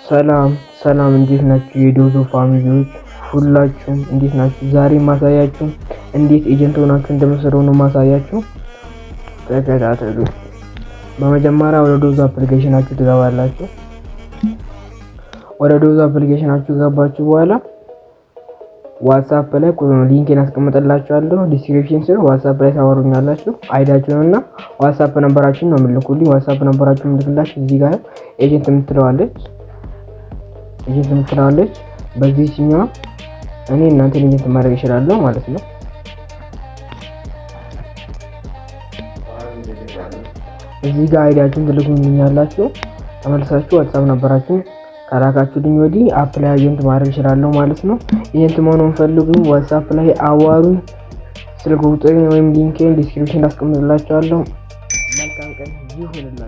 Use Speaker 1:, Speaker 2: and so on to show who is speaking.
Speaker 1: ሰላም ሰላም፣ እንዴት ናችሁ የዶዞ ፋሚሊዎች ሁላችሁም እንዴት ናችሁ? ዛሬ ማሳያችሁ እንዴት ኤጀንት ሆናችሁ እንደምትሰሩ ነው ማሳያችሁ። ተከታተሉ። በመጀመሪያ ወደ ዶዞ አፕሊኬሽናችሁ ትገባላችሁ። ወደ ዶዞ አፕሊኬሽናችሁ ገባችሁ በኋላ ዋትስአፕ ላይ ሊንክን አስቀምጥላችኋለሁ ዲስክሪፕሽን ስር። ዋትስአፕ ላይ ታወሩኛላችሁ። አይዳችሁንና ዋትስአፕ ነምበራችሁን ነው የምልኩልኝ። ዋትስአፕ ነምበራችሁን ምልክላችሁ እዚህ ጋር ኤጀንት የምትለዋለች በዚህኛው እኔ እናንተን ኤጀንት ማድረግ እችላለሁ ማለት ነው። እዚህ ጋር አይዳችሁን ትልኩልኛላችሁ። ተመልሳችሁ ዋትስአፕ ነምበራችሁን ካላካችሁልኝ ወዲህ አፕ ላይ ኤጀንት ማድረግ እችላለሁ ማለት ነው። ኤጀንት መሆኑን ፈልጉ ዋትስአፕ ላይ አዋሩኝ። ስልክ ቁጥሬን ወይም ሊንኬን ዲስክሪፕሽን አስቀምጥላችኋለሁ። መልካም ቀን ይሁንላችሁ።